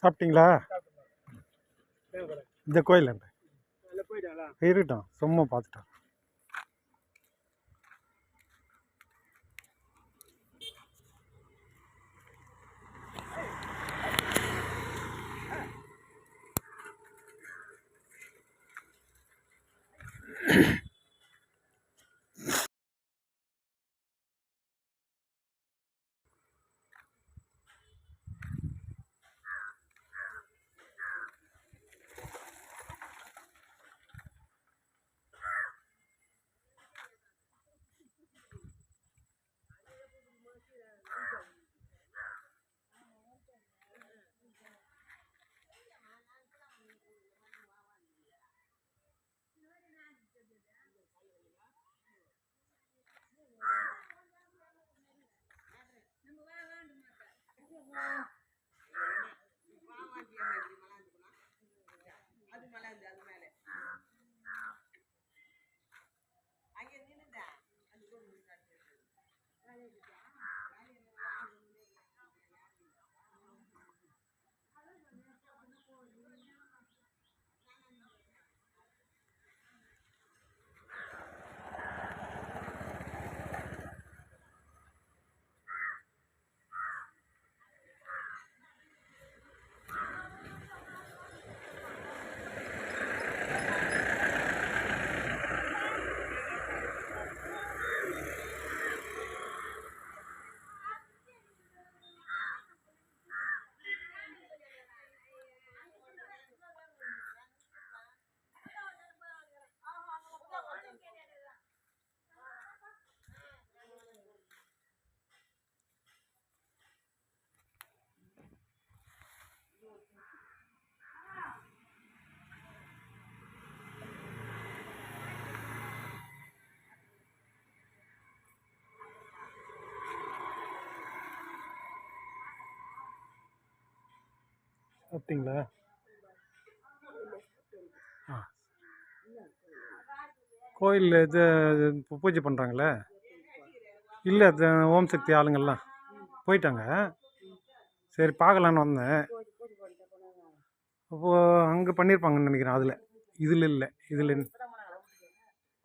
சாப்பிட்டீங்களா? இந்த கோயில் இருக்கட்டும், சும்மா பார்த்துட்டோம். சாப்பிட்டீங்களா? கோயிலில் இது பூஜை பண்ணுறாங்களே, இல்லை அது ஓம் சக்தி ஆளுங்கள்லாம் போயிட்டாங்க. சரி பார்க்கலான்னு வந்தேன். அப்போது அங்கே பண்ணியிருப்பாங்கன்னு நினைக்கிறேன். இதில் இல்லை, இதில்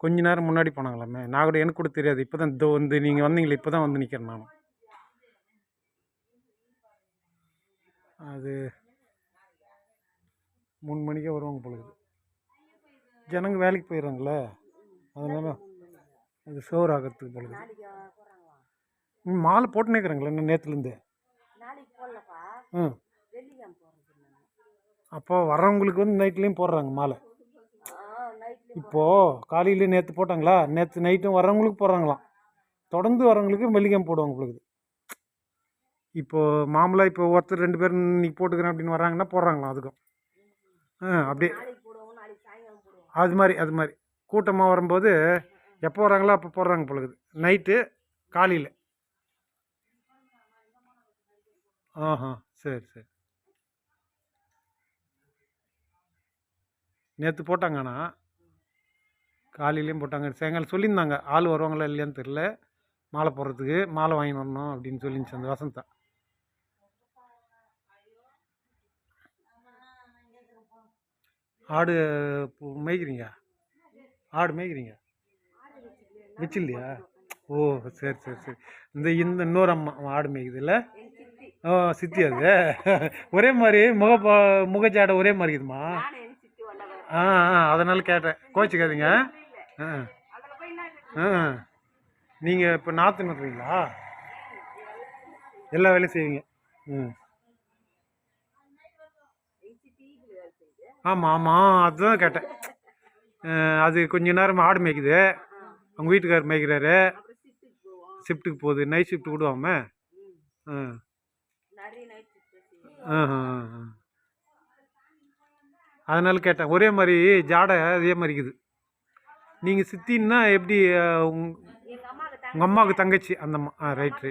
கொஞ்ச நேரம் முன்னாடி போனாங்களாமே. நான் கூட எனக்கு கூட தெரியாது. இப்போ தான் இதோ வந்து நீங்கள் வந்தீங்களே, இப்போ தான் வந்து நிற்கிறேன் நான். அது 3 மணிக்கே வருவாங்க பொழுது. ஜனங்க வேலைக்கு போயிடுறாங்களே, அதனால அது சோறு ஆகிறதுக்கு பொழுது. மாலை போட்டுனே இருக்கிறாங்களே இன்னும் நேற்றுலேருந்து. அப்போ வர்றவங்களுக்கு வந்து நைட்லேயும் போடுறாங்க மாலை. இப்போது காலையில் நேற்று போட்டாங்களா, நேற்று நைட்டும் வர்றவங்களுக்கு போடுறாங்களாம். தொடர்ந்து வர்றவங்களுக்கு வெள்ளிக்கிழமை போடுவாங்க பொழுது. இப்போது மாமூலாக இப்போ ஒருத்தர் 2 பேர் இன்னைக்கு போட்டுக்கிறேன் அப்படின்னு வர்றாங்கன்னா போடுறாங்களாம். அதுக்கும் அப்படியே அது மாதிரி கூட்டமாக வரும்போது எப்போ வராங்களோ அப்போ போடுறாங்க பொழுது. நைட்டு காலையில். ஆஹா, சரி. நேற்று போட்டாங்கண்ணா, காலையிலையும் போட்டாங்க. சாயங்காலம் சொல்லியிருந்தாங்க ஆள் வருவாங்களா இல்லையான்னு தெரில. மாலை போடுறதுக்கு மாலை வாங்கி வரணும் அப்படின்னு சொல்லிருந்துச்சு அந்த வசந்தா. ஆடு மேய்க்கிறீங்க? ஆடு மேய்க்கிறீங்க? வச்சில்லையா? ஓ, சரி. இந்த இன்னொரு அம்மா ஆடு மேய்க்குது இல்லை? ஓ, சித்தி. அது ஒரே மாதிரி முகஜாடை ஒரே மாதிரி இருக்குதுமா. அதனால கேட்டேன், கோச்சிக்காதீங்க. நீங்கள் இப்போ நாற்று நடுறீங்களா? எல்லா வேலையும் செய்வீங்க? ஆமாம், அதுதான் கேட்டேன். அது கொஞ்ச நேரம் ஆடு மேய்க்குது. அவங்க வீட்டுக்காரர் மேய்க்கிறாரு. ஷிஃப்ட்டுக்கு போகுது, நைட் ஷிஃப்ட் விடுவாம. அதனால கேட்டேன். ஒரே மாதிரி ஜாடை அதே மாதிரி இருக்குது. நீங்கள் சித்தின்னா எப்படி? உங்கள் அம்மாவுக்கு தங்கச்சி அந்த அம்மா. ரைட்.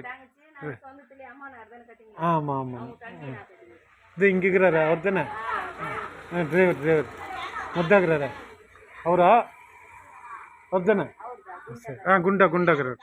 ஆமாம். இது இங்கே இருக்கிறாரு அவர் தானே? டிரைவர் முத்தாக்குறாரு அவரா? அவர் தானே? சரி. குண்டாக்குறாரு.